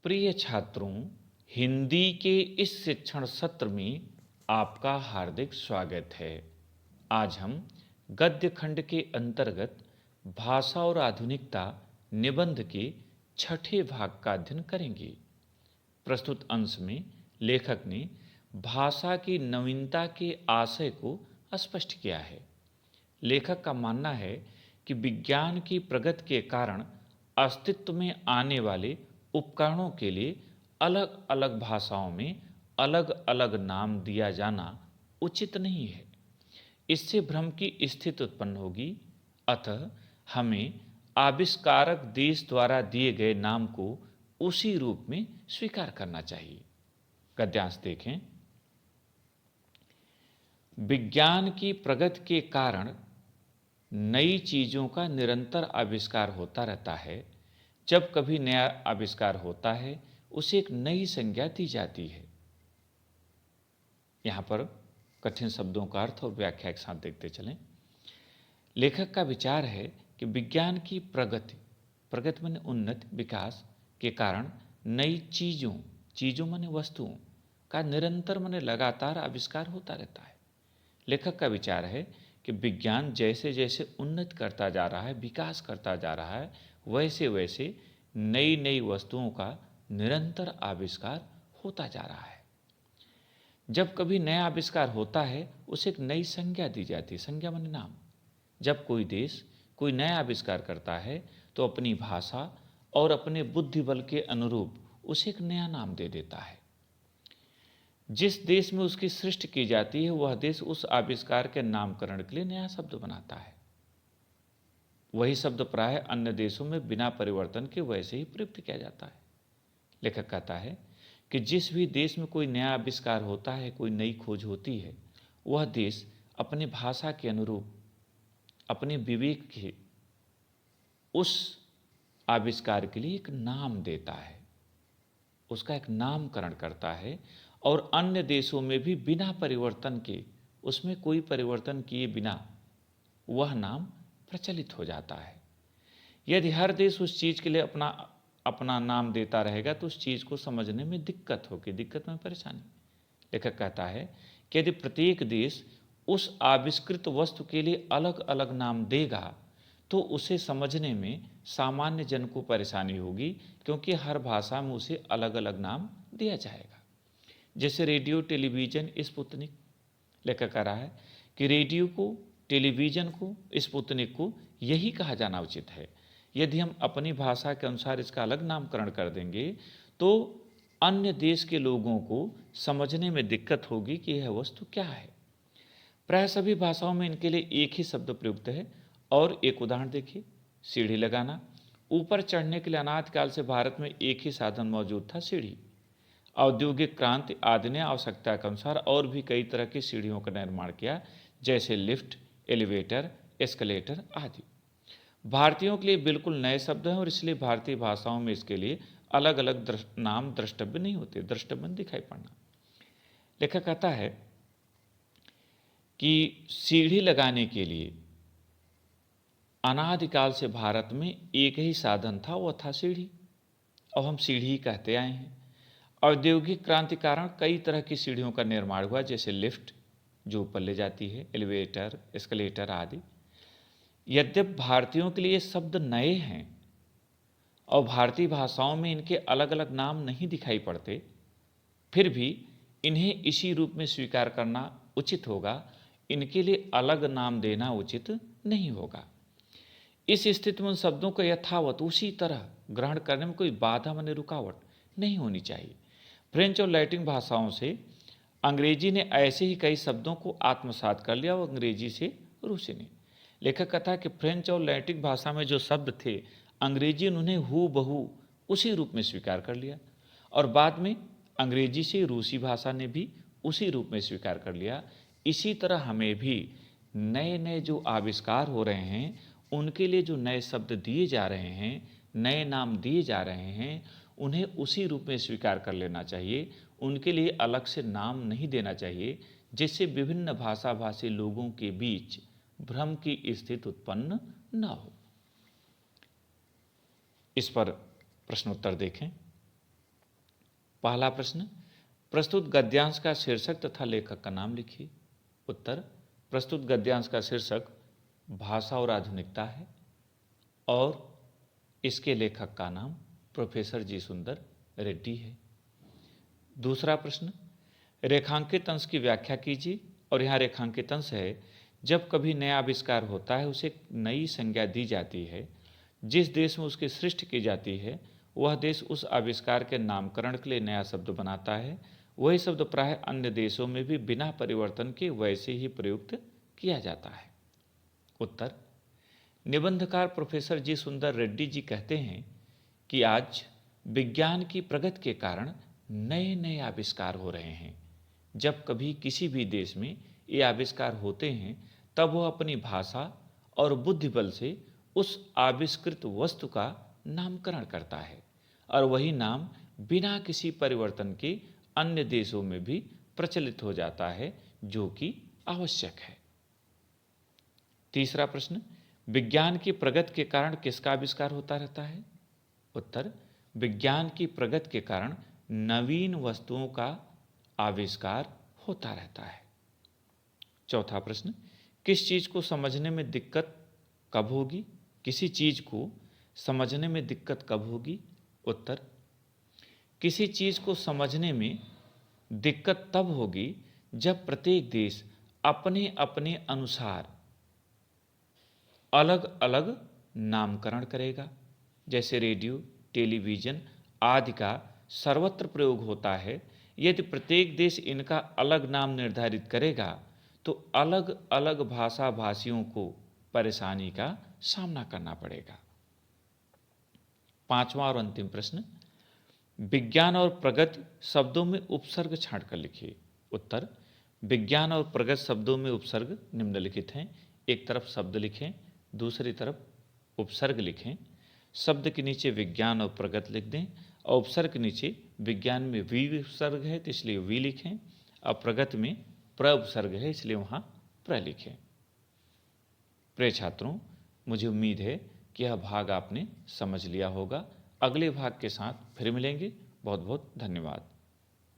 प्रिय छात्रों, हिंदी के इस शिक्षण सत्र में आपका हार्दिक स्वागत है। आज हम गद्य खंड के अंतर्गत भाषा और आधुनिकता निबंध के छठे भाग का अध्ययन करेंगे। प्रस्तुत अंश में लेखक ने भाषा की नवीनता के आशय को स्पष्ट किया है। लेखक का मानना है कि विज्ञान की प्रगति के कारण अस्तित्व में आने वाले उपकरणों के लिए अलग अलग भाषाओं में अलग अलग नाम दिया जाना उचित नहीं है। इससे भ्रम की स्थिति उत्पन्न होगी। अतः हमें आविष्कारक देश द्वारा दिए गए नाम को उसी रूप में स्वीकार करना चाहिए। गद्यांश देखें। विज्ञान की प्रगति के कारण नई चीजों का निरंतर आविष्कार होता रहता है। जब कभी नया आविष्कार होता है उसे एक नई संज्ञा दी जाती है। यहां पर कठिन शब्दों का अर्थ और व्याख्या के साथ देखते चलें। लेखक का विचार है कि विज्ञान की प्रगति माने उन्नति, विकास के कारण नई चीजों माने वस्तुओं का निरंतर माने लगातार आविष्कार होता रहता है। लेखक का विचार है कि विज्ञान जैसे जैसे उन्नति करता जा रहा है, विकास करता जा रहा है, वैसे वैसे नई नई वस्तुओं का निरंतर आविष्कार होता जा रहा है। जब कभी नया आविष्कार होता है उसे एक नई संज्ञा दी जाती है। संज्ञा माने नाम। जब कोई देश कोई नया आविष्कार करता है तो अपनी भाषा और अपने बुद्धि बल के अनुरूप उसे एक नया नाम दे देता है। जिस देश में उसकी सृष्टि की जाती है वह देश उस आविष्कार के नामकरण के लिए नया शब्द बनाता है। वही शब्द प्रायः अन्य देशों में बिना परिवर्तन के वैसे ही प्रयुक्त किया जाता है। लेखक कहता है कि जिस भी देश में कोई नया आविष्कार होता है, कोई नई खोज होती है, वह देश अपने भाषा के अनुरूप अपने विवेक के उस आविष्कार के लिए एक नाम देता है, उसका एक नामकरण करता है और अन्य देशों में भी बिना परिवर्तन के, उसमें कोई परिवर्तन किए बिना वह नाम प्रचलित हो जाता है। यदि हर देश उस चीज के लिए अपना नाम देता रहेगा तो उस चीज को समझने में दिक्कत होगी, दिक्कत में परेशानी। लेखक कहता है कि यदि प्रत्येक देश उस आविष्कृत वस्तु के लिए अलग अलग नाम देगा तो उसे समझने में सामान्य जन को परेशानी होगी, क्योंकि हर भाषा में उसे अलग अलग नाम दिया जाएगा। जैसे रेडियो, टेलीविजन, स्पुतनिक। लेखक कह रहा है कि रेडियो को, टेलीविजन को, स्पुतनिक को यही कहा जाना उचित है। यदि हम अपनी भाषा के अनुसार इसका अलग नामकरण कर देंगे तो अन्य देश के लोगों को समझने में दिक्कत होगी कि यह वस्तु क्या है। प्राय सभी भाषाओं में इनके लिए एक ही शब्द प्रयुक्त है। और एक उदाहरण देखिए, सीढ़ी लगाना। ऊपर चढ़ने के लिए अनादिकाल से भारत में एक ही साधन मौजूद था, सीढ़ी। औद्योगिक क्रांति आदि ने आवश्यकता के अनुसार और भी कई तरह की सीढ़ियों का निर्माण किया, जैसे लिफ्ट, एलिवेटर, एस्केलेटर आदि। भारतीयों के लिए बिल्कुल नए शब्द हैं और इसलिए भारतीय भाषाओं में इसके लिए अलग अलग नाम द्रष्टव्य नहीं होते, द्रष्टव्य दिखाई पड़ना। लेखक कहता है कि सीढ़ी लगाने के लिए अनादिकाल से भारत में एक ही साधन था, वह था सीढ़ी, और हम सीढ़ी कहते आए हैं। औद्योगिक क्रांति के कारण कई तरह की सीढ़ियों का निर्माण हुआ, जैसे लिफ्ट जो ऊपर ले जाती है, एलिवेटर, एस्केलेटर आदि। यद्यपि भारतीयों के लिए ये शब्द नए हैं और भारतीय भाषाओं में इनके अलग अलग नाम नहीं दिखाई पड़ते, फिर भी इन्हें इसी रूप में स्वीकार करना उचित होगा। इनके लिए अलग नाम देना उचित नहीं होगा। इस स्थिति में उन शब्दों को यथावत उसी तरह ग्रहण करने में कोई बाधा माने रुकावट नहीं होनी चाहिए। फ्रेंच और लैटिन भाषाओं से अंग्रेजी ने ऐसे ही कई शब्दों को आत्मसात कर लिया और अंग्रेजी से रूसी ने। लेखक कहता है कि फ्रेंच और लैटिन भाषा में जो शब्द थे, अंग्रेजी ने उन्हें हूबहू उसी रूप में स्वीकार कर लिया और बाद में अंग्रेजी से रूसी भाषा ने भी उसी रूप में स्वीकार कर लिया। इसी तरह हमें भी नए नए जो आविष्कार हो रहे हैं, उनके लिए जो नए शब्द दिए जा रहे हैं, नए नाम दिए जा रहे हैं, उन्हें उसी रूप में स्वीकार कर लेना चाहिए। उनके लिए अलग से नाम नहीं देना चाहिए, जिससे विभिन्न भाषा भाषी लोगों के बीच भ्रम की स्थिति उत्पन्न न हो। इस पर प्रश्नोत्तर देखें। पहला प्रश्न, प्रस्तुत गद्यांश का शीर्षक तथा लेखक का नाम लिखिए। उत्तर, प्रस्तुत गद्यांश का शीर्षक भाषा और आधुनिकता है और इसके लेखक का नाम प्रोफेसर जी सुंदर रेड्डी है। दूसरा प्रश्न, रेखांकित अंश की व्याख्या कीजिए। और यहाँ रेखांकित अंश है, जब कभी नया आविष्कार होता है उसे नई संज्ञा दी जाती है। जिस देश में उसकी सृष्टि की जाती है वह देश उस आविष्कार के नामकरण के लिए नया शब्द बनाता है। वही शब्द प्राय अन्य देशों में भी बिना परिवर्तन के वैसे ही प्रयुक्त किया जाता है। उत्तर, निबंधकार प्रोफेसर जी सुंदर रेड्डी जी कहते हैं कि आज विज्ञान की प्रगति के कारण नए नए आविष्कार हो रहे हैं। जब कभी किसी भी देश में ये आविष्कार होते हैं तब वह अपनी भाषा और बुद्धि बल से उस आविष्कृत वस्तु का नामकरण करता है और वही नाम बिना किसी परिवर्तन के अन्य देशों में भी प्रचलित हो जाता है, जो कि आवश्यक है। तीसरा प्रश्न, विज्ञान की प्रगति के कारण किसका आविष्कार होता रहता है? उत्तर, विज्ञान की प्रगति के कारण नवीन वस्तुओं का आविष्कार होता रहता है। चौथा प्रश्न, किस चीज को समझने में दिक्कत कब होगी? किसी चीज को समझने में दिक्कत कब होगी? उत्तर, किसी चीज को समझने में दिक्कत तब होगी जब प्रत्येक देश अपने अपने अनुसार अलग अलग नामकरण करेगा। जैसे रेडियो, टेलीविजन आदि का सर्वत्र प्रयोग होता है। यदि प्रत्येक देश इनका अलग नाम निर्धारित करेगा तो अलग अलग भाषा भाषियों को परेशानी का सामना करना पड़ेगा। पांचवा और अंतिम प्रश्न, विज्ञान और प्रगति शब्दों में उपसर्ग छांटकर लिखिए। उत्तर, विज्ञान और प्रगति शब्दों में उपसर्ग निम्नलिखित हैं। एक तरफ शब्द लिखें, दूसरी तरफ उपसर्ग लिखें। शब्द के नीचे विज्ञान और प्रगति लिख दें और उपसर्ग के नीचे विज्ञान में वी उपसर्ग है तो इसलिए वी लिखें और प्रगति में प्र उपसर्ग है इसलिए वहाँ प्र लिखें। प्रिय छात्रों, मुझे उम्मीद है कि यह भाग आपने समझ लिया होगा। अगले भाग के साथ फिर मिलेंगे। बहुत बहुत धन्यवाद।